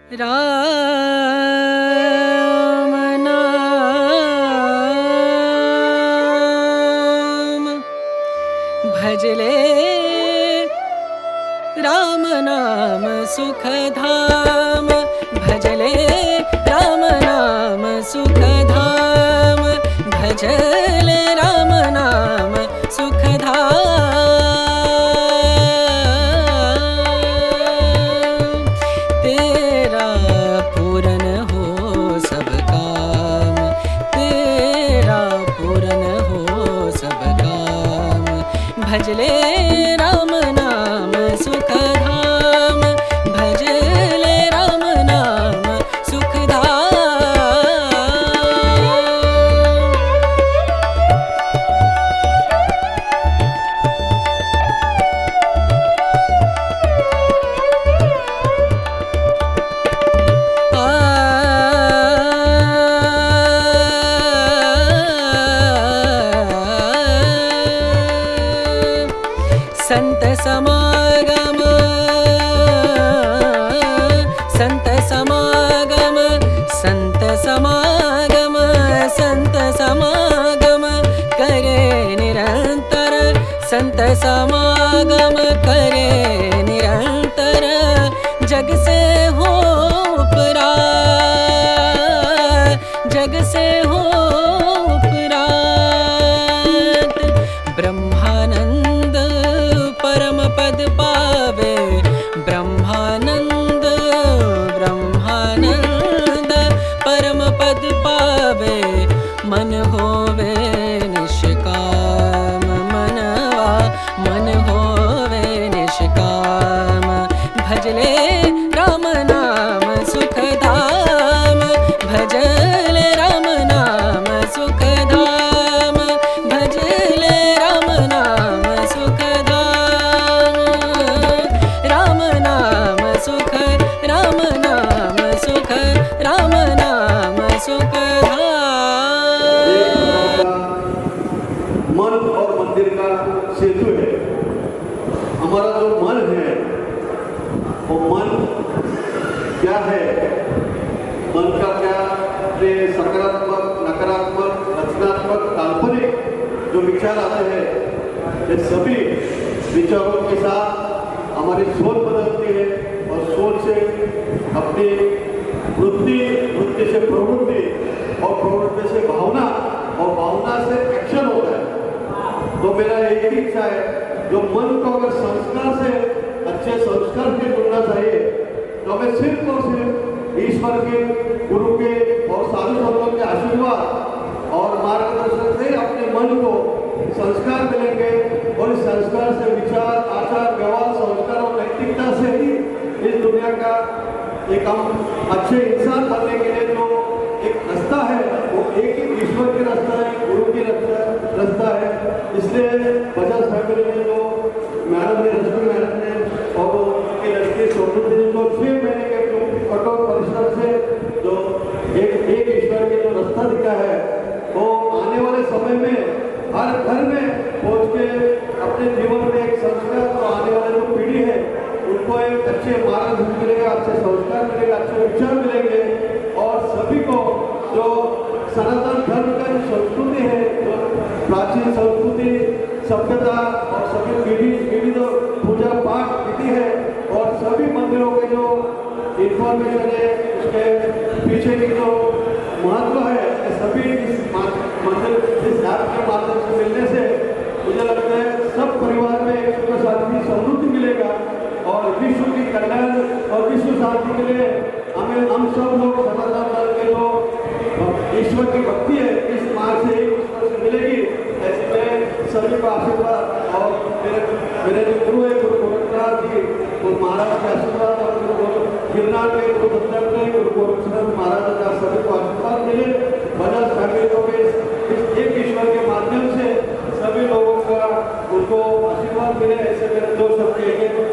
राम नाम भजले राम नाम सुखधाम भजले राम नाम सुखधाम भजले राम नाम सुखधाम तेरा पूरन हो सब काम तेरा पूरन हो सब काम भजले राम नाम सुखधाम भजले राम नाम संत समागम संत समागम संत समागम संत समागम करे निरंतर संत समागम करे निरंतर जग से हो उपरात जग से हो उपरात ब्रह्मानंद परम पद पावे ब्रह्मानंद ब्रह्मानंद परम पद पावे मन होवे निष्काम मनवा मन होवे निष्काम भजले राम नाम सुखधाम भजले राम नाम सुखधाम भजले राम नाम सुखधाम राम नाम सुख राम नाम सुख राम नाम सुखधाम मन और मंदिर का सेतु है। हमारा जो मन है वो मन क्या है, मन का क्या सकारात्मक नकारात्मक रचनात्मक काल्पनिक जो विचार आते हैं ये सभी विचारों के साथ हमारी सोच बदलती है और सोच से अपनी वृत्ति वृत्ति से प्रवृत्ति और प्रवृत्ति से भावना और भावना से एक्शन होता है। तो मेरा एक ही इच्छा है जो मन को अगर संस्कार से अच्छे संस्कार से जुड़ना चाहिए तो हमें सिर्फ और सिर्फ ईश्वर के गुरु के और साधु संतों के आशीर्वाद और मार्गदर्शन से अपने मन को संस्कार मिलेंगे और इस संस्कार से विचार आचार व्यवहार संस्कार और नैतिकता से ही इस दुनिया का एक हम अच्छे इंसान बनने के लिए जो एक रास्ता है वो एक ही ईश्वर के रास्ता है गुरु की रास्ता है। इसलिए बजाज फैमिली ने जो मैडम ने रश्मि मैडम ने और उनकी लड़की सोनू ने जो 6 महीने के कठोर परिश्रम से जो एक ईश्वर के जो रास्ता दिखा है वो आने वाले समय में हर घर में पहुंच के अपने जीवन में एक संस्कार तो आने वाले जो पीढ़ी है उनको एक अच्छे मार्गदर्शन मिलेगा अच्छे संस्कार मिलेगा अच्छे विचार मिलेंगे और सभी को जो सनातन धर्म का जो संस्कृति है जो प्राचीन संस्कृति सभ्यता और सभी विधि जो पूजा पाठ विधि है और सभी मंदिरों के जो इंफॉर्मेशन है उसके पीछे की जो महत्व है सभी इस मंदिर इस ऐप के माध्यम से मिलने से मुझे लगता है सब परिवार में एक सुख शांति समृद्धि मिलेगा और विश्व की कल्याण और विश्व शांति के लिए हम सब लोग सनातन धर्म के जो ईश्वर की भक्ति है इस मार्ग से ईश्वर से मिलेगी। ऐसे में सभी का आशीर्वाद और मेरे जो गुरु है गुरु गोरखनाथ जी वो महाराज के आशीर्वाद और गुरु गिरनार के गुरु दत्तक के गुरु गोरखनाथ महाराज का सभी को आशीर्वाद मिले। बजाज फैमिली को इस एक ईश्वर के माध्यम से सभी लोगों का उनको आशीर्वाद मिले ऐसे मेरे दो शब्द कहेंगे।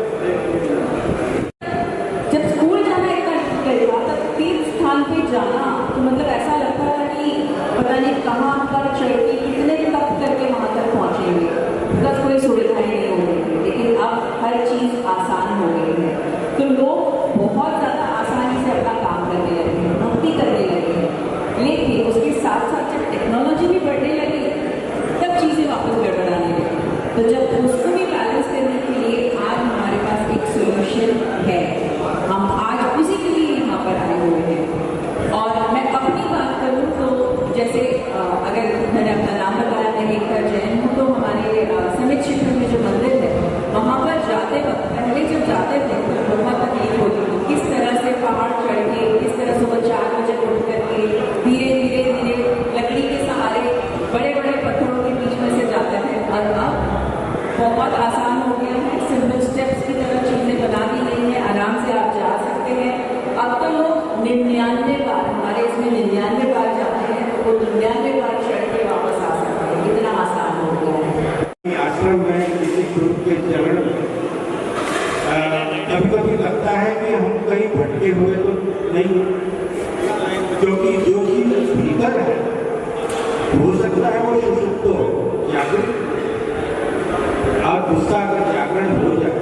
जब स्कूल जाना इतना डिफिकल्ट था तब तीर्थ स्थान पे जाना तो मतलब ऐसा लगता था कि पता नहीं कहाँ पर चढ़ के कितने तप करके वहाँ तक पहुँचेंगे, प्लस कोई सुविधाएं नहीं हो रही थी। लेकिन अब हर चीज़ आसान हो गई है तो लोग बहुत ज़्यादा आसानी से अपना 99 बार, हमारे इसमें 99 बार जाते हैं तो वो 99 बार चढ़ के वापस आ सकते हैं, इतना आसान हो गया है। आश्रम में किसी ग्रुप के चरण कभी कभी लगता है कि हम कहीं भटके हुए तो नहीं, क्योंकि जो चीज भीतर है हो सकता है वो सुषुप्त हो जागृत, और गुस्सा अगर जागरण हो जाए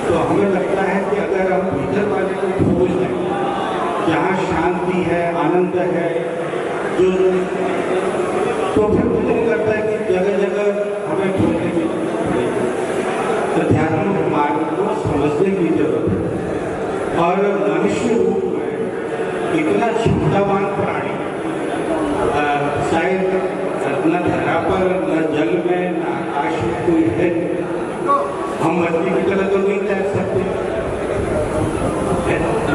तो हमें लगता है कि अगर हम भीतर वाले को खोज लें, जहाँ शांति है, आनंद है, जो तो फिर मुझे लगता है कि जगह जगह हमें ढूंढने की अध्यात्म मार्ग को समझने की जरूरत है। और मनुष्य रूप में इतना क्षमतावान प्राणी शायद न धरा पर, न जल में, न आकाश में कोई है। हम मछली की तरह तो नहीं तैर सकते,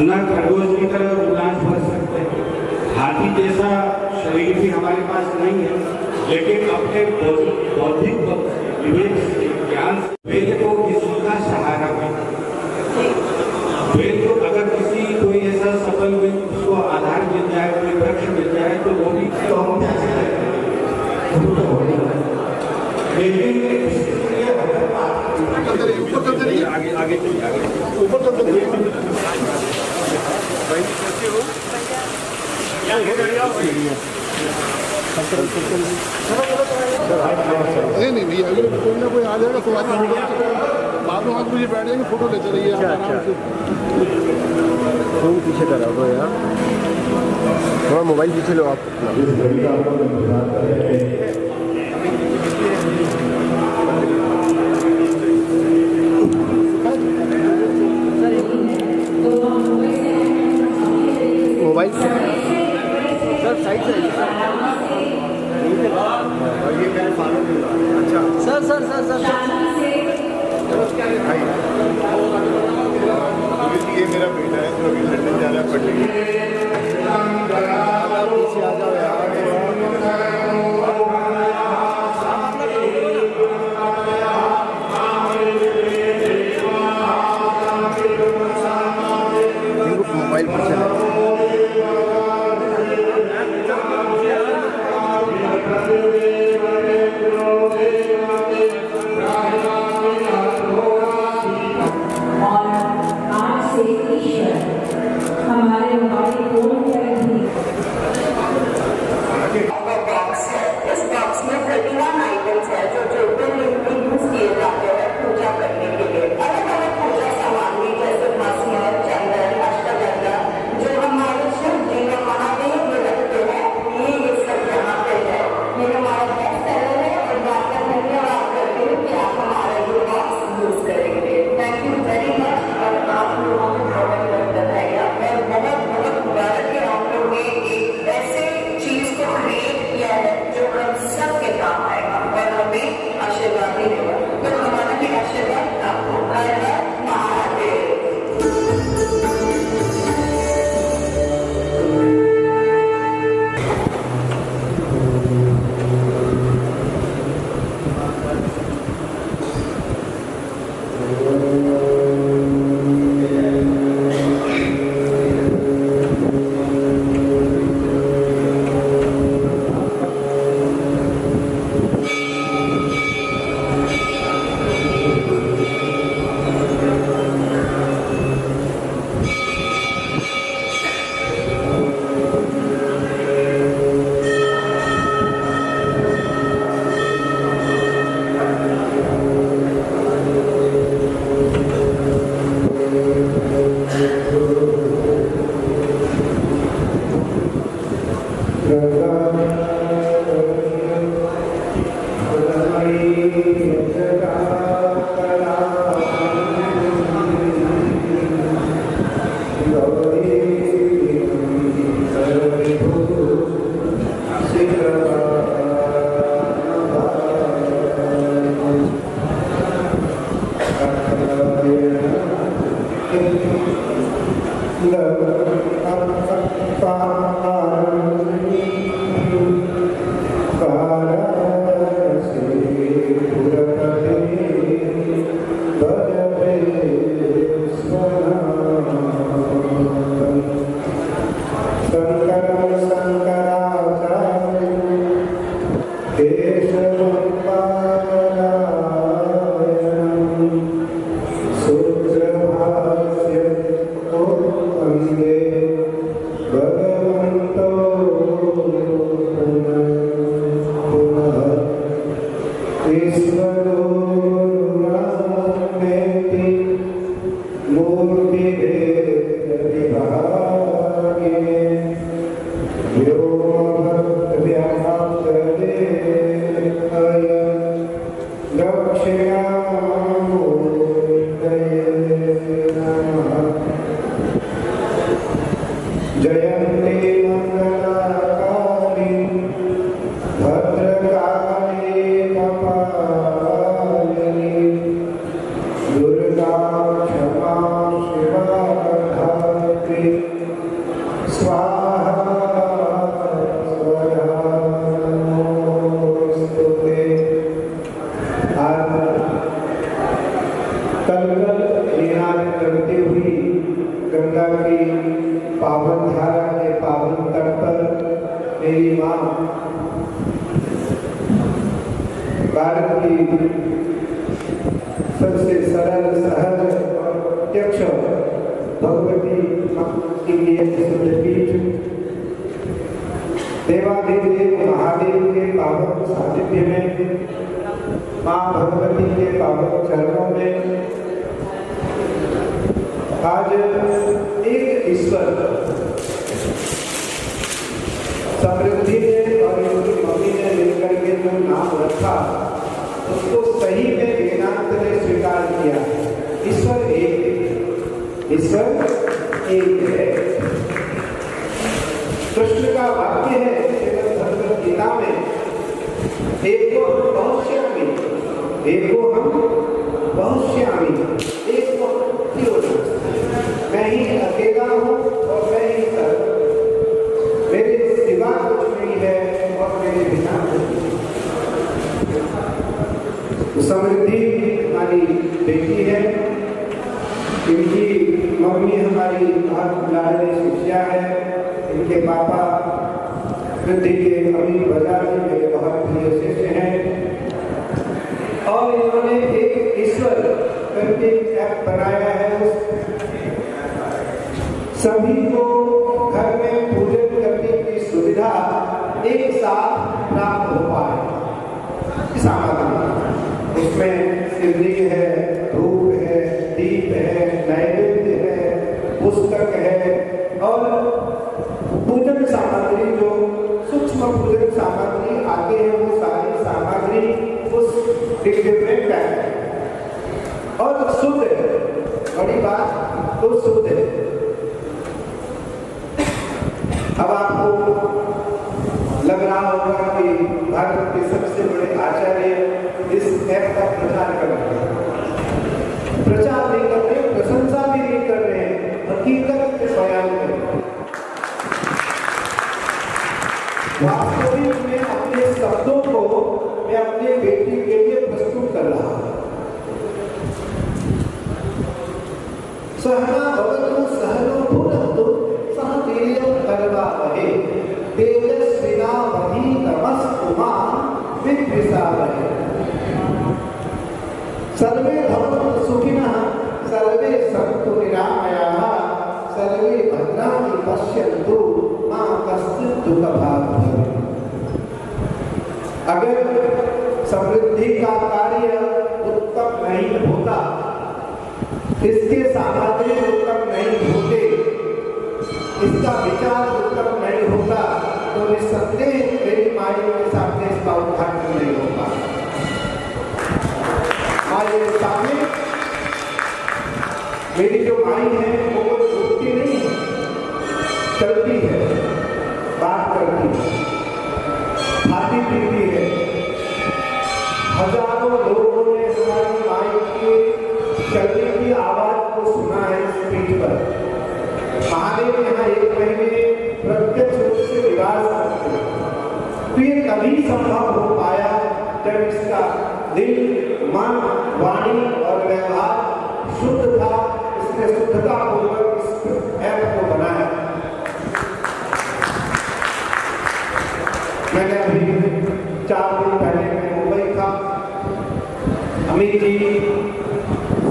न खरगोश की तरह उड़ान भर सकते, हाथी जैसा शरीर भी हमारे पास नहीं है, लेकिन अपने बौद्धिक विवेक से, ज्ञान से वेद को किसी का सहारा मिला। वेद को अगर किसी कोई ऐसा सफल उसको आधार मिल जाए, कोई वृक्ष मिल जाए तो वो भी तो हम कैसे करेंगे? लेकिन आगे आगे ऊपर तो नहीं भैया, अभी कोई ना कोई आ जाएगा तो बाद में 5 बजे बैठ जाएंगे, फोटो लेते रहिए। अच्छा फोन पीछे करा दो यार, थोड़ा मोबाइल पीछे लो आप। मोबाइल सर साइड से अच्छा सर सर सर सर ये मेरा बेटा है तो अभी लंदन जा रहा है पढ़ने के लिए। पीछे आ जाओ यार। मोबाइल पर चला हमारे मोबाइल फोन पर भी बॉक्स है, इस बॉक्स में 31 आइटम्स है जो ज्योतिर्लिंग में यूज किए जाते हैं पूजा करने के लिए। अलग अलग पूजा सामग्री जैसे भस्म, चंदन, अष्टगंधा जो हमारे शिव जी और महादेव में रखते हैं, ये सब यहाँ पे है। ये हमारा बेस्ट सेलर है और बात का धन्यवाद करते हुए कि आप हमारा ये बॉक्स यूज करेंगे। Thank you very much. और आप लोगों को बहुत बहुत बधाई। मैं बहुत बहुत मुबारक के आप लोगों ने एक ऐसे चीज को क्रिएट किया है जो हम सबके काम आएगा और हमें आशीर्वाद ही देगा। तो हमारा भी आशीर्वाद आपको। हर हर महादेव।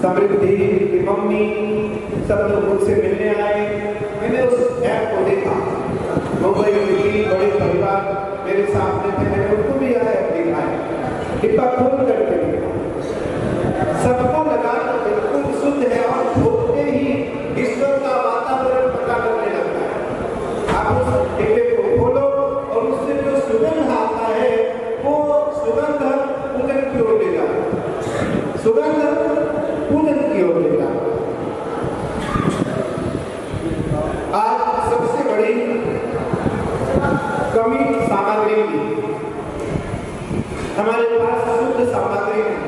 समृद्धि की मम्मी सब लोग मुझसे मिलने आए। मैंने उस ऐप को देखा, मुंबई में 3 बड़े परिवार मेरे सामने थे, मैंने उनको भी यह ऐप दिखाया, डिब्बा खोल करके देखा, सबको लगा बिल्कुल शुद्ध है और खोलते ही ईश्वर का वातावरण पता करने लगता है। आप उस डिब्बे को खोलो और उससे जो सुगंध आता है वो सुगंध पूजन की ओर ले जाता है, सुगंध पूजन की ओर ले जाता है। आज सबसे बड़ी कमी सामग्री की, हमारे पास शुद्ध सामग्री नहीं,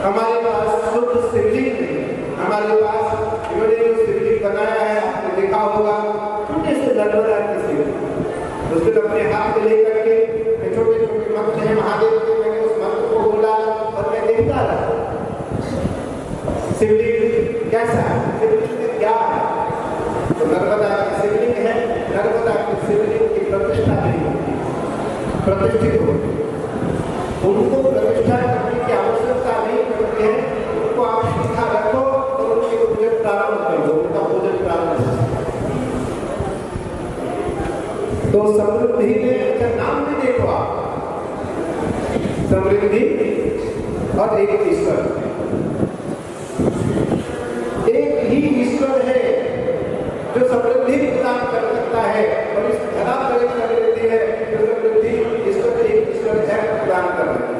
हमारे पास शुद्ध शिवलिंग नहीं, हमारे पास इन्होंने जो शिवलिंग बनाया है आपने देखा होगा, छोटे से नर्मदा की शिवलिंग, उसको अपने हाथ में लेकर के छोटे छोटे मंत्र हैं महादेव के, मैंने उस मंत्र को बोला और मैं देखता रहा शिवलिंग कैसा है, शिवलिंग क्या है। तो नर्मदा की शिवलिंग है, नर्मदा की शिवलिंग की प्रतिष्ठा नहीं होती, प्रतिष्ठित होती, उनको प्रतिष्ठा करने की आवश्यकता नहीं पड़ती है, उनको आप सीधा रखो और उनके पूजन प्रारंभ कर दो, उनका पूजन प्रारंभ कर दो। तो समृद्धि में अच्छा नाम भी देखो आप, समृद्धि और एक ईश्वर, एक ही ईश्वर है जो समृद्धि प्रदान कर सकता है और इस धरा पर समृद्धि है जो समृद्धि ईश्वर एक ईश्वर है प्रदान कर रहे हैं।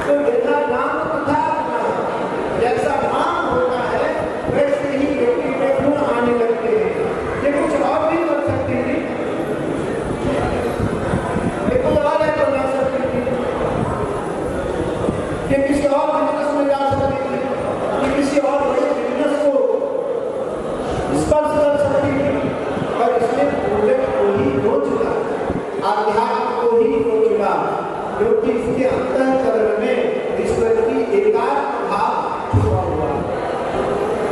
तो यथा नाम तथा जैसा नाम होता है वैसे ही व्यक्ति में गुण आने लगते हैं। ये कुछ और भी कर सकती थी, ये कोई और है बना सकती थी, ये किसी और बिजनेस में जा सकती थी, ये किसी और बड़े बिजनेस को स्पर्श कर सकती थी, पर इसने पूजन को ही क्यों चुना, आध्यात्म को ही क्यों चुना, क्योंकि इसके अंतःकरण में ईश्वर की एकात्म भाव छुपा हुआ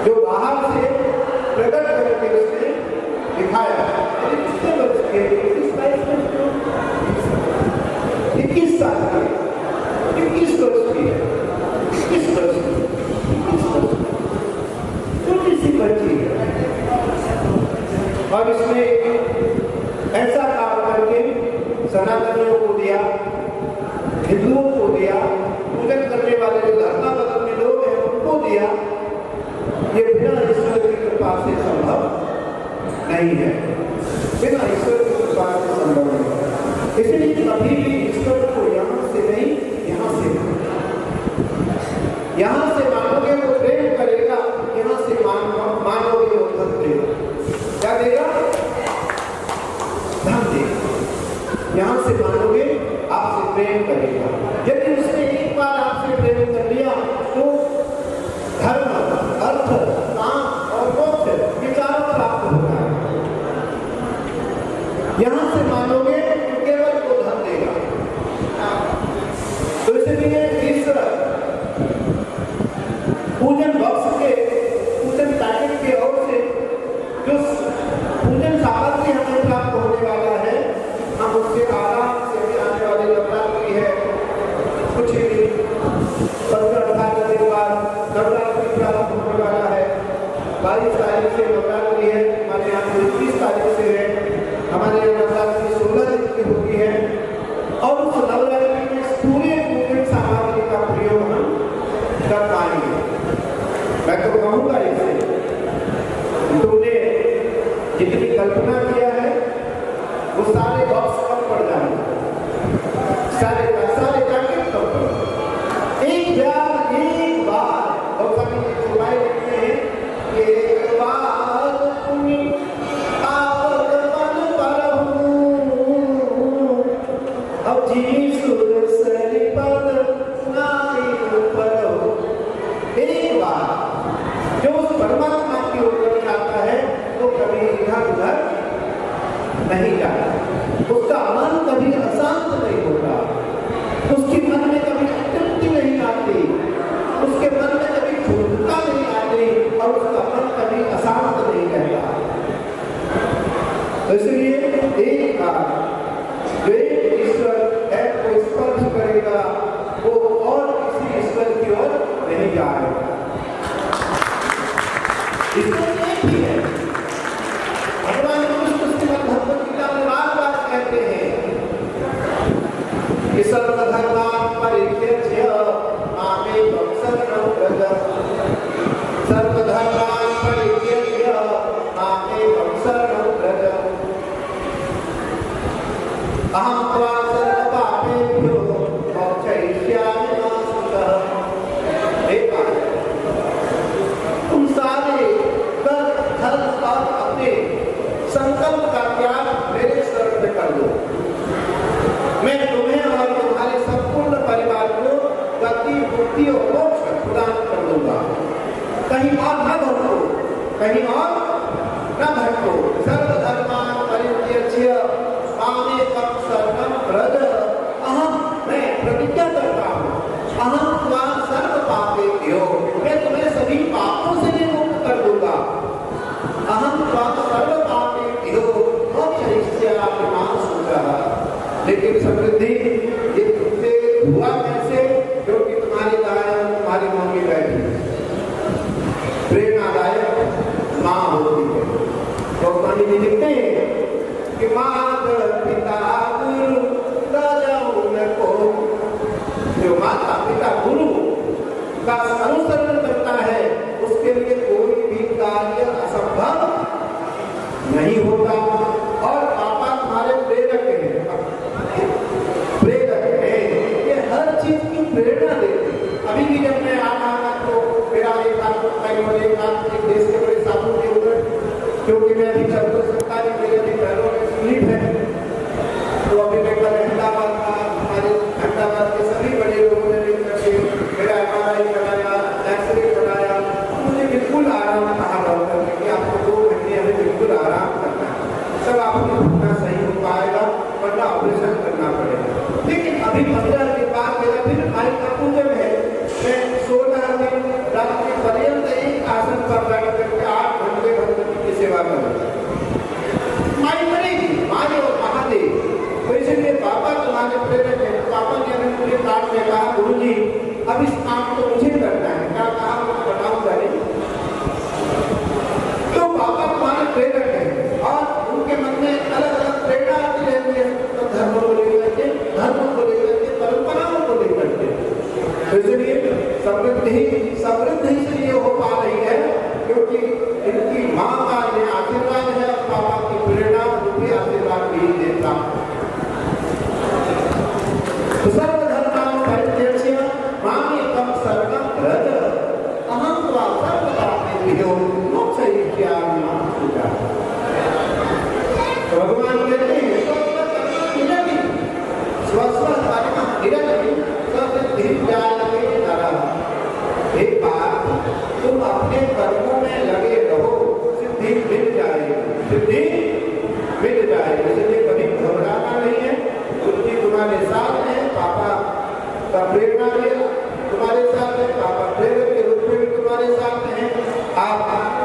जो बाहर से प्रकट करके उसने दिखाया। 21 वर्ष के 21 साल के 21 वर्ष की 21 वर्ष छोटी सी बच्ची है और इसने ऐसा काम करके सनातनियों को दिया, हिंदुओं को दिया, पूजन करने वाले जो धर्मावलंबी लोग हैं उनको दिया। ये बिना ईश्वर की कृपा से संभव नहीं है, बिना ईश्वर की कृपा से संभव नहीं है। इसलिए कभी भी ईश्वर को यहाँ से नहीं, यहाँ से नहीं, यहाँ से मानोगे वो प्रेम करेगा, यहाँ से मानोगे वो धन देगा। क्या देगा? धन देगा। यहाँ से मानोगे आपसे प्रेम करेगा। यदि उसने एक बार आपसे प्रेम कर लिया तो धर्म, अर्थ, काम और मोक्ष ये चारों प्राप्त होता है। यहाँ से मानोगे तो केवल वो धन देगा। तो इसलिए ईश्वर पूजन बक्स के, पूजन पैकेट के ओर से जो पूजन सामग्री हमें प्राप्त होने वाला है, हम उससे आराम से भी आने वाले नवरात्रि है, कुछ ही दिन 15-18 दिन बाद नवरात्रि प्रारंभ होने वाला है। 22 तारीख से नवरात्रि है, हमारे यहाँ 21 तारीख से है, हमारे यहाँ नवरात्रि 16 दिन की होती है और उस नवरात्रि में पूरे पूजन सामग्री का प्रयोग हम कर पाएंगे। मैं तो कहूँगा इसे, तुमने जितनी कल्पना किया है वो सारे बॉक्स कम पड़ जाएंगे, सारे पैकेट कम पड़ जाएंगे। एक बार और सभी छुपाए रखते हैं कि एक बार तुम्हें आगमन परहूं, अब जी सुर सरी पद नाई परहूं। एक बार जो उस परमात्मा की ओर जाता है वो कभी इधर उधर नहीं जाता, उसका मन कभी अशांत नहीं होता, उसके मन में कभी तृप्ति नहीं आती, उसके मन में कभी झूठता नहीं आती और उसका मन कभी अशांत नहीं रहता। तो इसलिए एक बार जो ईश्वर है को स्पर्श करेगा इसको एक ही है। भगवान कृष्ण श्रीमद् भगवद गीता में बार-बार कहते हैं कि सर्वधर्मान् परित्यज्य मामेकं शरणं व्रज। सर्वधर्मान् परित्यज्य मामेकं शरणं व्रज। अहं त्वा सर्वपापेभ्यो मोक्षयिष्यामि मा शुचः। तुम सारे धर्म और अपने संकल्प का त्याग मेरे शरण में कर दो। मैं तुम्हें और तुम्हारे संपूर्ण परिवार को गति, मुक्ति और मोक्ष प्रदान कर दूंगा। कहीं और न भटको, कहीं और न भटको। सर्वधर्मान् परित्यज्य मामेकं शरणं व्रज। मैं प्रतिज्ञा करता हूँ, अहं त्वा सर्वपापेभ्यो, मैं तुम्हें सभी पापों से भी मुक्त कर दूंगा। अहं त्वा सर्वपापेभ्यो मोक्षयिष्यामि मा शुचः। लेकिन समृद्धि ये तुमसे हुआ कैसे? क्योंकि तुम्हारी गाय तुम्हारी मम्मी बैठी प्रेरणादायक माँ होती है। तो स्वामी जी लिखते हैं कि माता पिता गुरु राजा उनको, जो माता पिता गुरु का अनुसरण करता है उसके लिए कोई भी कार्य असंभव नहीं होता। और पापा तुम्हारे प्रेरक हैं, ये हर चीज की प्रेरणा देते। अभी भी जब मैं आ रहा था तो मेरा एक देश के बड़े साधु के ऊपर, क्योंकि मैं अभी चल तो सकता नहीं, मेरे अभी पैरों में स्लिप है, तो अभी मैं कल अहमदाबाद का, हमारे अहमदाबाद के सभी बड़े लोगों ने मिलकर मेरा MRI कराया, एक्सरे कराया। मुझे बिल्कुल आराम कहा डॉक्टर ने कि आपको 2 महीने हमें बिल्कुल आराम करना है, सब आपको घुटना सही हो पाएगा, वरना ऑपरेशन करना पड़ेगा। लेकिन अभी 15 के बाद मेरा फिर माई का पूजन है। मैं 16 दिन रात्रि पर्यंत एक आसन पर बैठ करके 8 घंटे भगवती की सेवा करूँ। माई करेगी, माई और महादेव। तो इसलिए पापा तुम्हारे प्रेरक है। पापा ने हमें मुझे काट में कहा, गुरु जी अब इस काम को मुझे करना है। क्या कहा? मैं बताऊंगा नहीं। तो पापा तुम्हारे प्रेरक है और उनके मन में अलग अलग प्रेरणा आती रहती है, तो धर्म को लेकर के, परंपराओं को लेकर के। तो इसलिए समृद्धि से ये हो पा रही है क्योंकि इनकी माँ का ये आशीर्वाद है और पापा की प्रेरणा रूपी आशीर्वाद भी देता। तो सर्वधर्मान् परित्यज्य मामेकं शरणं व्रज। अहं त्वा सर्वपापेभ्यो मोक्षयिष्यामि मा शुचः। भगवान कहते हैं एक बात, तुम अपने कर्मों में लगे रहो, सिद्धि मिल जाएगी, सिद्धि मिल जाएगी। इसलिए कभी घबराना नहीं है। बुद्धि तुम्हारे साथ है, पापा का प्रेरणा है तुम्हारे साथ है, पापा प्रेरक के रूप में भी तुम्हारे साथ हैं। आप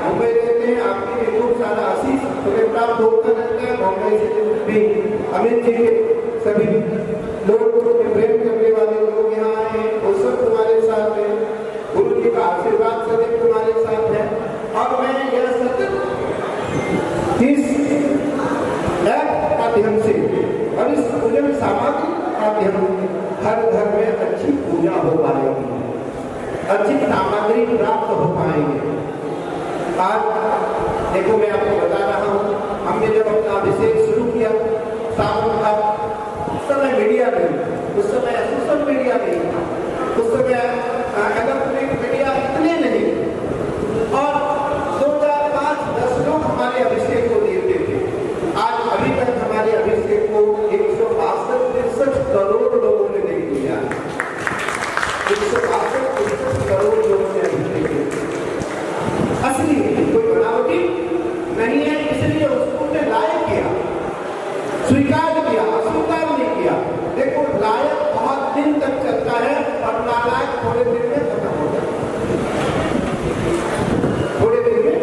मुंबई रहते हैं, आपकी भी खूब सारा आशीष तुम्हें प्राप्त होता रहता है। मुंबई से भी अमित जी के सभी लोग, प्रेम करने वाले लोग यहाँ आए हैं, वो सब तुम्हारे साथ है। गुरु जी का आशीर्वाद सदैव तुम्हारे साथ है। और मैं यह सतत इस ऐप माध्यम से और इस पूजन सामग्री माध्यम हर घर में अच्छी पूजा हो पाएगी, अच्छी सामग्री प्राप्त हो पाएंगे। आज देखो मैं आपको बता रहा हूँ, हमने जब अपना अभिषेक शुरू किया सावन का, उस समय मीडिया नहीं, उस समय सोशल मीडिया नहीं था, उस समय इलेक्ट्रॉनिक मीडिया इतने नहीं, और 2, 4, 5, 10 लोग हमारे अभिषेक को देखते थे। आज अभी तक हमारे अभिषेक को 162-163 करोड़ लोगों ने देख लिया। 162-163 करोड़ लोगों ने अभिषेक किया। असली कोई बनावटी नहीं है, इसलिए उसको लायक किया, स्वीकार किया, अस्वीकार नहीं किया। देखो लायक बहुत दिन तक चलता है और नालायक थोड़े दिन में खत्म हो जाता है, थोड़े दिन में।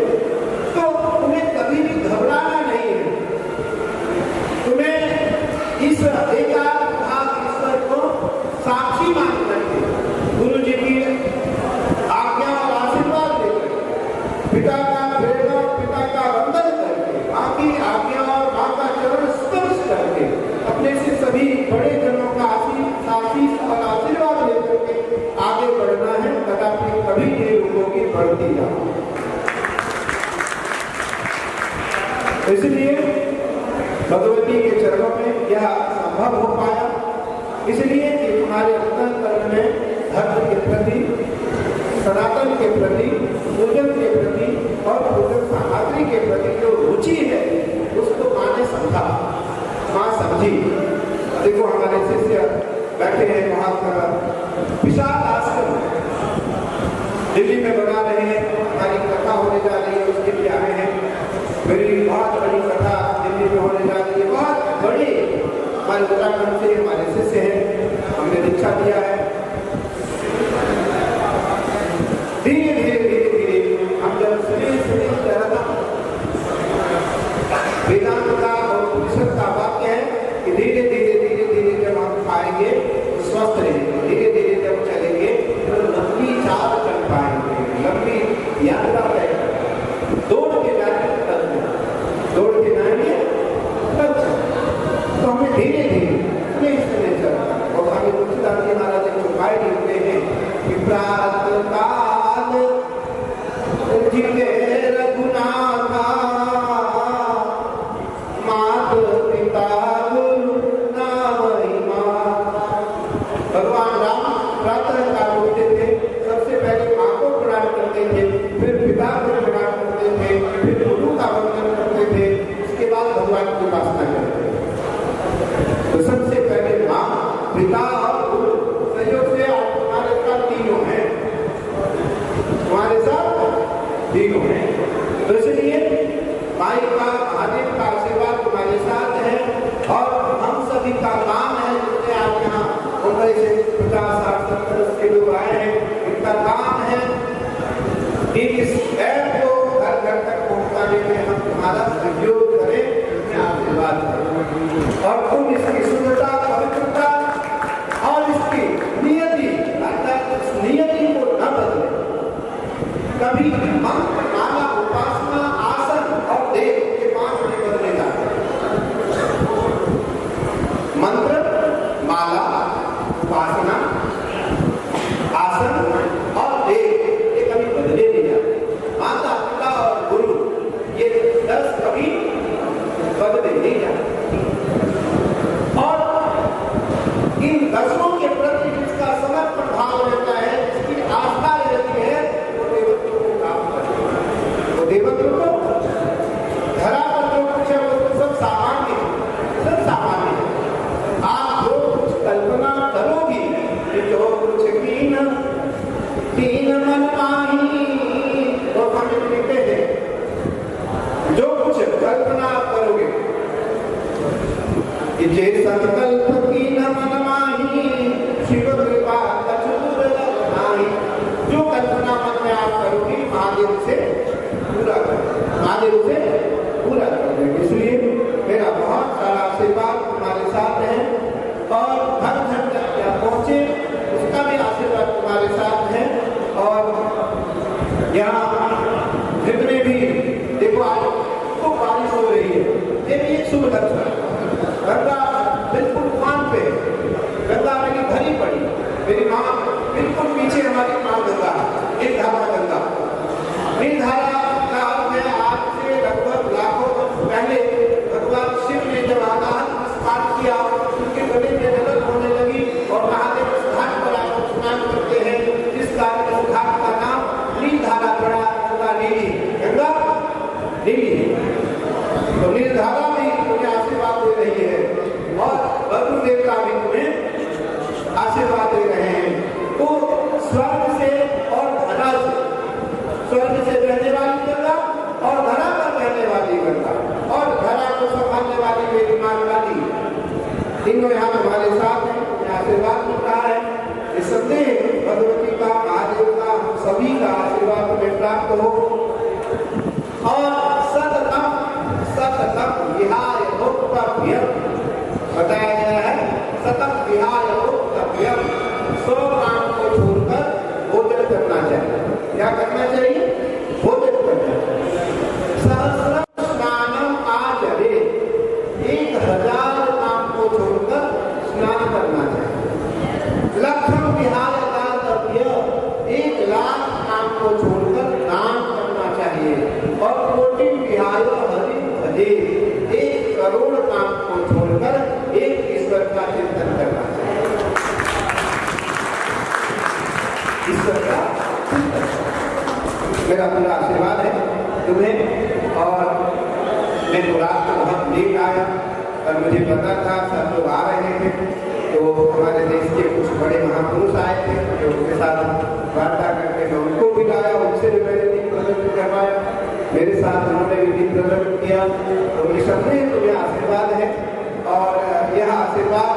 तो तुम्हें कभी भी घबराना नहीं है। तुम्हें इस एकांत भाव ईश्वर को साक्षी मानना है, गुरु जी की आज्ञा और आशीर्वाद देकर, पिता का बढ़ती जाओ। इसलिए भगवती के चरणों में यह संभव हो पाया, इसलिए कि तुम्हारे अंतःकरण में धर्म के प्रति, सनातन के प्रति, पूजन के प्रति और पूजन सामग्री के प्रति जो रुचि है उसको माँ ने समझा, माँ समझी। देखो हमारे शिष्य बैठे हैं वहाँ पर विशाल आश्रम दिल्ली में बना रहे हैं, हमारी कथा होने जा रही है, उसके लिए आए हैं। मेरी बहुत बड़ी कथा दिल्ली में होने जा रही है, बहुत बड़ी। हमारे उत्तराखंड से हमारे शिष्य हैं, हमने दीक्षा दिया है। धीरे धीरे धीरे धीरे हम जब सुने वेदांत का और उपनिषद का वाक्य है कि धीरे धीरे धीरे धीरे जब हम खाएंगे तो स्वस्थ रहेंगे, धीरे धीरे जब चलेंगे तो लंबी चाल चल पाएंगे, लंबी यात्रा तय करेंगे। दौड़ के जाएंगे दौड़ के जाएंगे तब तो हमें धीरे धीरे सुने चलना। और हमें तुलसीदास जी महाराज एक उपाय लिखते हैं कि प्रातः काल जिते रघुनाथा मात पिता गुरु नामहि माता। भगवान राम प्रातः काल उठते थे, सबसे पहले माँ को प्रणाम करते थे, फिर पिता को प्रणाम करते थे, फिर गुरु का वंदन करते थे, उसके बाद भगवान की उपासना करते थे। तो सबसे पहले माँ, पिता और गुरु संयोग से तुम्हारे साथ तीनों हैं, तुम्हारे साथ तीनों हैं। तो इसलिए माई का, महादेव का आशीर्वाद तुम्हारे साथ है। और हम सभी का काम है, जितने आप यहाँ मुंबई से 50, 60, 70 लोग आए हैं, इनका काम है कि इस ऐप को घर घर तक पहुँचाने में हम तुम्हारा सहयोग करें, इसमें आशीर्वाद करें। और तुम इसकी शुद्धता, पवित्रता और इसकी नियति, अर्थात इस नियति को न बदले। कभी मंत्र, माला, उपासना, आसन और देव के 5 नहीं बदले जाते। मंत्र, माला, उपासना, आसन और देव ये कभी बदले नहीं जाते। माता, पिता और गुरु ये 10 कभी बदले नहीं जाते। और इन 10 के प्रति जिसका समर्पण भाव रहता है, जिसकी आस्था रहती है, देवत्व को धरा पर जो कुछ है वो सब सामान्य है, सब सामान्य है। आप जो कुछ कल्पना करोगी, जो कुछ कीन मन माही, तो हम लिखते हैं जो कुछ कल्पना करोगे, जे संकल्प कीन मन माही, शिव कृपा कछुर नाही। जो कल्पना मन में आप करोगी महादेव से पूरा कर, महादेव से पूरा कर। इसलिए मेरा बहुत सारा आशीर्वाद तुम्हारे साथ है और घर घर तक क्या पहुंचे उसका भी आशीर्वाद तुम्हारे साथ है। और यहाँ जितने भी देखो आज खूब बारिश हो रही है, ये भी एक शुभ लक्षण। गंगा बिल्कुल उफान पे, गंगा मेरी भरी पड़ी, मेरी माँ बिल्कुल पीछे, हमारी माँ गंगा, एक धारा गंगा, धारा का मैं आज से लगभग लाखों वर्ष पहले भगवान शिव ने जब आकाश में स्नान किया, उनके गले में जलन होने लगी और महादेव इस घाट पर आकर स्नान करते हैं। इस घाट का नाम नीलधारा पड़ा, गंगा नीली, गंगा नीली। तो नीलधारा भी तुम्हें आशीर्वाद दे रही है और वरुण देवता भी तुम्हें आशीर्वाद दे रहे हैं। तो स्वर्ग से और धरा से, स्वर्ग से रहने वाली गंगा और धरा पर रहने वाली गंगा और धरा को संभालने वाली मेरी मां काली, तीनों यहाँ हमारे साथ हैं, आशीर्वाद मिल रहा है। निसंदेह भगवती का, महादेव का, हम सभी का आशीर्वाद हमें प्राप्त हो। और सततम विहाय भोक्तव्यम बताया गया है, सतत विहाय भोक्तव्यम, 100 काम को छोड़कर भोजन करना चाहिए। क्या करना चाहिए? भोजन करना चाहिए। सहस्रम स्नानम आचरे, 1000 काम को छोड़कर स्नान करना चाहिए। लक्षम विहाय दातव्य, 1 लाख काम को छोड़कर और कोटि विहाय हरि भजे। 1 करोड़ काम को छोड़कर एक ईश्वर का चिंतन करना चाहिए। ईश्वर का चिंतन मेरा पूरा आशीर्वाद है तुम्हें। और मैं मुराद को बहुत लेट आया और मुझे पता था सब लोग आ रहे थे, तो हमारे देश के कुछ बड़े महापुरुष आए थे जो उनके साथ वार्ता करके मैं उनको भी लाया, उनसे भी मैंने दीप प्रज्वलित करवाया, मेरे साथ उन्होंने भी दीप प्रज्वलित किया। तो निसंदेह तुम्हें आशीर्वाद है और यह आशीर्वाद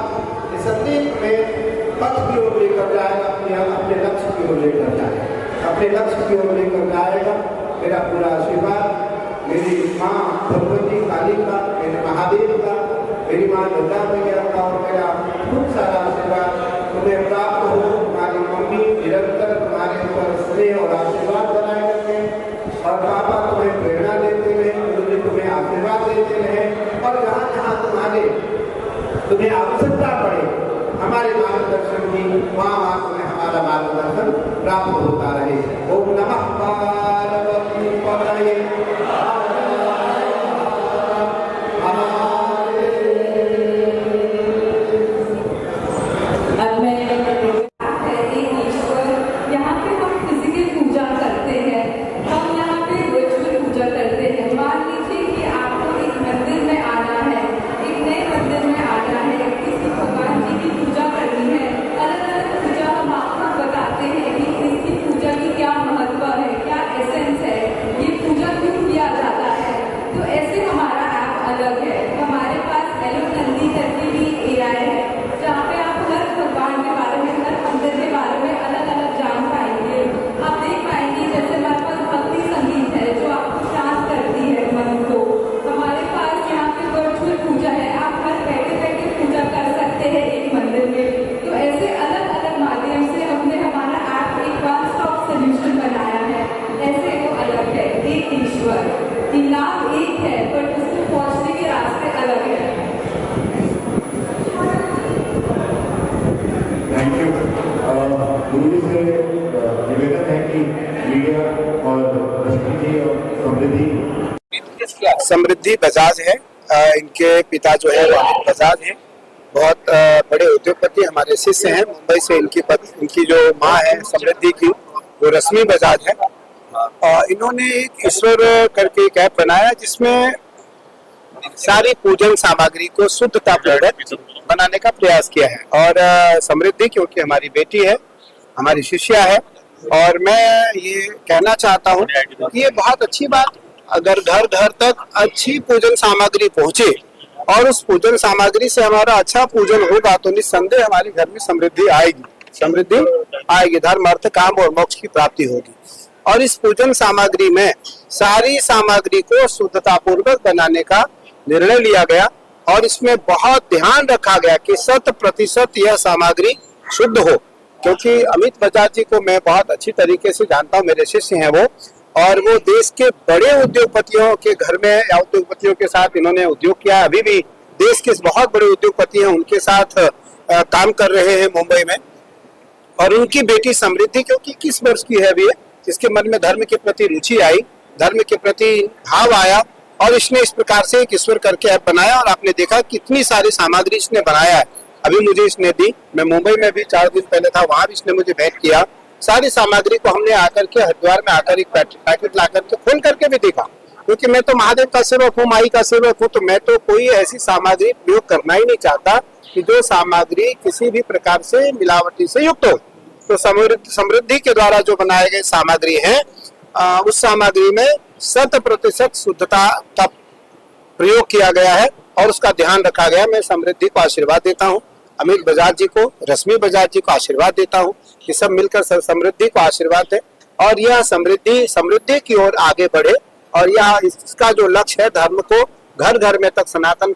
निसंदेह में पथ की ओर लेकर जाएगा, अपने लक्ष्य की ओर लेकर जाएगा, अपने लक्ष्य की ओर लेकर जाएगा। मेरा पूरा आशीर्वाद मेरी माँ भगवती काली का, मेरे महादेव का, मेरी माँ दुर्गा मैया का और मेरा खूब सारा आशीर्वाद तुम्हें प्राप्त हो। तुम्हारी मम्मी निरंतर तुम्हारे ऊपर स्नेह और आशीर्वाद बनाए रखें और पापा तुम्हें प्रेरणा देते रहे, गुरुजी तुम्हें आशीर्वाद देते रहे और जहाँ जहाँ तुम्हें आवश्यकता पड़े हमारे मार्गदर्शन की, वहाँ तुम्हें हमारा मार्गदर्शन प्राप्त होता रहे। ओम नमः पार्वती पतये। गुरुजी से निवेदन है कि मीडिया और रश्मि और समृद्धि बजाज है, इनके पिता जो है वो अमित बजाज है, बहुत बड़े उद्योगपति हमारे शिष्य हैं। मुंबई से इनकी जो माँ है समृद्धि की वो रश्मि बजाज है। इन्होंने एक ईश्वर करके एक ऐप बनाया जिसमें सारी पूजन सामग्री को शुद्धता पूर्वक बनाने का प्रयास किया है। और समृद्धि क्योंकि हमारी बेटी है, हमारी शिष्या है, और मैं ये कहना चाहता हूँ कि ये बहुत अच्छी बात, अगर घर घर तक अच्छी पूजन सामग्री पहुँचे और उस पूजन सामग्री से हमारा अच्छा पूजन होगा तो निस्संदेह हमारे घर में समृद्धि आएगी, धर्म अर्थ काम और मोक्ष की प्राप्ति होगी। और इस पूजन सामग्री में सारी सामग्री को शुद्धता पूर्वक बनाने का निर्णय लिया गया और इसमें बहुत ध्यान रखा गया कि 100% यह सामग्री शुद्ध हो, क्योंकि अमित बजाज जी को मैं बहुत अच्छी तरीके से जानता हूँ, मेरे शिष्य हैं वो, और वो देश के बड़े उद्योगपतियों के घर में या उद्योगपतियों के साथ इन्होंने उद्योग किया, अभी भी देश के बहुत बड़े उद्योगपति हैं उनके साथ काम कर रहे हैं मुंबई में। और उनकी बेटी समृद्धि क्योंकि 21 वर्ष की है अभी, इसके मन में धर्म के प्रति रुचि आई, धर्म के प्रति भाव आया और इसने इस प्रकार से एक ईश्वर करके ऐप बनाया। और आपने देखा कितनी सारी सामग्री इसने बनाया है, अभी मुझे इसने दी, मैं मुंबई में भी 4 दिन पहले था, वहां भी इसने मुझे भेंट किया। सारी सामग्री को हमने आकर के हरिद्वार में आकर एक पैकेट ला करके खोल करके भी देखा, क्योंकि मैं तो महादेव का सेवक हूँ, माई का सेवक हूँ, तो मैं तो कोई ऐसी सामग्री प्रयोग करना ही नहीं चाहता कि जो सामग्री किसी भी प्रकार से मिलावटी से युक्त हो। तो समृद्धि के द्वारा जो बनाए गए सामग्री है उस सामग्री में 100% शुद्धता का प्रयोग किया गया है और उसका ध्यान रखा गया। मैं समृद्धि को आशीर्वाद देता हूँ, अमित बजाज जी को, रश्मि बजाज जी को आशीर्वाद देता हूँ कि सब मिलकर समृद्धि को आशीर्वाद दें और यह समृद्धि की ओर आगे बढ़े। और यह इसका जो लक्ष्य है धर्म को घर घर में तक सनातन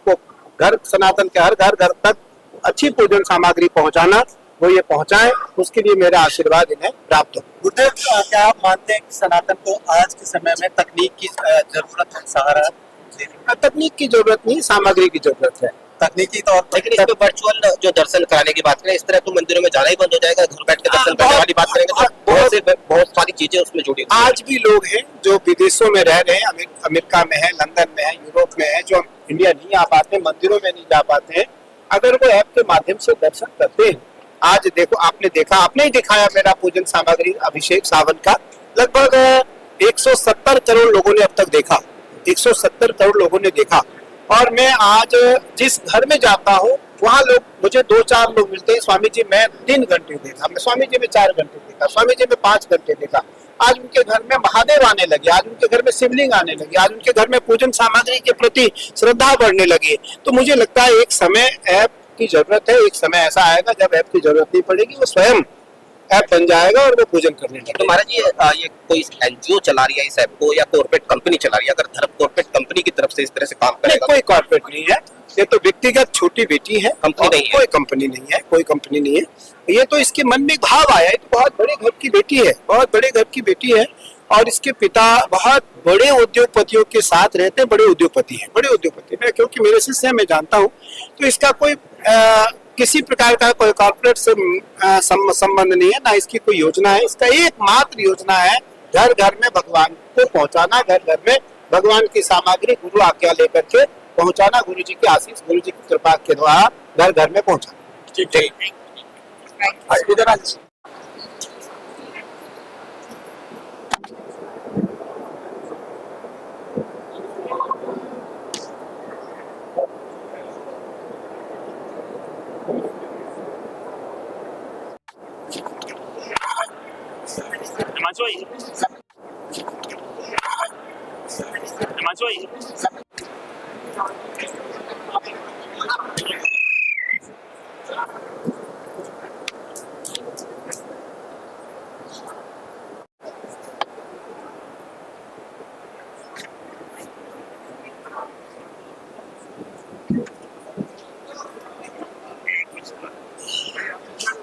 के हर घर तक अच्छी पूजन सामग्री पहुंचाना, वो ये पहुंचाए, उसके लिए मेरा आशीर्वाद इन्हें प्राप्त हो। गुरुदेव, क्या आप मानते हैं कि सनातन को आज के समय में तकनीक की जरूरत है, सहारा? तकनीक की जरूरत नहीं, सामग्री की जरूरत है। तकनीकी तौर पर। लेकिन इसमें वर्चुअल जो दर्शन कराने की बात करें, इस तरह तो मंदिरों में जाना ही बंद हो जाएगा। घर बैठ के दर्शन करने वाली बात करेंगे तो बहुत सारी चीजें उसमें जुड़ी हुई हैं। आज भी लोग हैं जो विदेशों में रह रहे हैं, अमेरिका में है, लंदन में है, यूरोप में है, जो इंडिया नहीं आ पाते, मंदिरों में नहीं जा पाते हैं, अगर वो ऐप के माध्यम से दर्शन करते हैं। आज देखो, आपने ही दिखाया मेरा पूजन सामग्री अभिषेक सावन का, लगभग 170 करोड़ लोगों ने अब तक देखा, 170 करोड़ लोगों ने देखा। और मैं आज जिस घर में जाता हूँ वहाँ लोग, मुझे 2-4 लोग मिलते हैं, स्वामी जी मैं 3 घंटे देखा, मैं स्वामी जी में 4 घंटे देखा, स्वामी जी में 5 घंटे देखा। आज उनके घर में महादेव आने लगे, आज उनके घर में शिवलिंग आने लगे, आज उनके घर में पूजन सामग्री के प्रति श्रद्धा बढ़ने लगी। तो मुझे लगता है एक समय ऐप की जरूरत है, एक समय ऐसा आएगा जब ऐप की जरूरत नहीं पड़ेगी, वो स्वयं ऐप बन जाएगा और वो पूजन करने लगेगा। तो महाराज ये कोई एनजीओ चला रही है इस ऐप को या कॉर्पोरेट कंपनी चला रही है? अगर धर्म कॉर्पोरेट कंपनी की तरफ से इस तरह से काम करेगा? कोई कॉर्पोरेट नहीं है, ये तो व्यक्तिगत छोटी बेटी है, कंपनी नहीं है, कोई कंपनी नहीं है, कोई कंपनी नहीं है। ये तो इसके मन में भाव आया, ये तो बहुत बड़े घर की बेटी है, बहुत बड़े घर की बेटी है। और इसके पिता बहुत बड़े उद्योगपतियों के साथ रहते हैं, बड़े उद्योगपति हैं, बड़े उद्योगपति। मैं, क्योंकि मेरे शिष्य मैं जानता हूँ, तो इसका कोई किसी प्रकार का कोई कॉर्पोरेट से संबंध नहीं है, ना इसकी कोई योजना है। इसका एकमात्र योजना है घर घर में भगवान को पहुंचाना, घर घर में भगवान की सामग्री गुरु आज्ञा लेकर के पहुंचाना, गुरु जी की आशीष, गुरु जी की कृपा के द्वारा घर घर में पहुंचाना। ठीक है।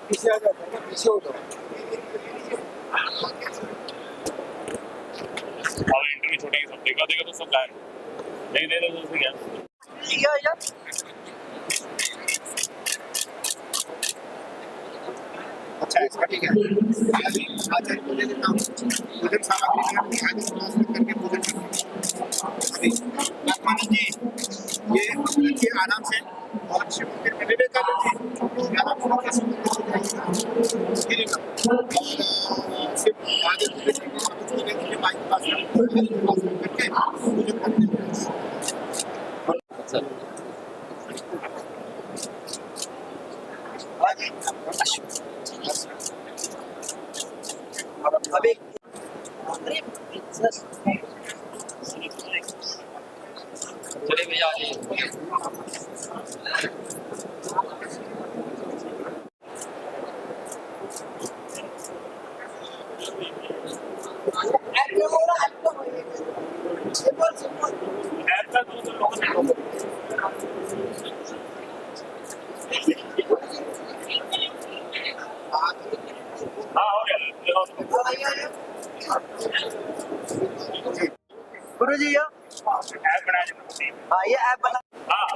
पीछे आ जाता है, पीछे हो जाओ। इंटरव्यू छोटेगी, सब देखा तो सब गायब नहीं दे रहे तो क्या अच्छा इसका ठीक है। अभी आचार्य को ले लेता हूँ, पूजन सामग्री करके पूजन अभी आत्मानंद जी ये रखिए आराम से, और शिव मंदिर में विवेकानंद जी आराम से सिर्फ आगे करके पूजन करते अभी चले भैया गुरु जी ऐप बना दे। हाँ ये ऐप बना हाँ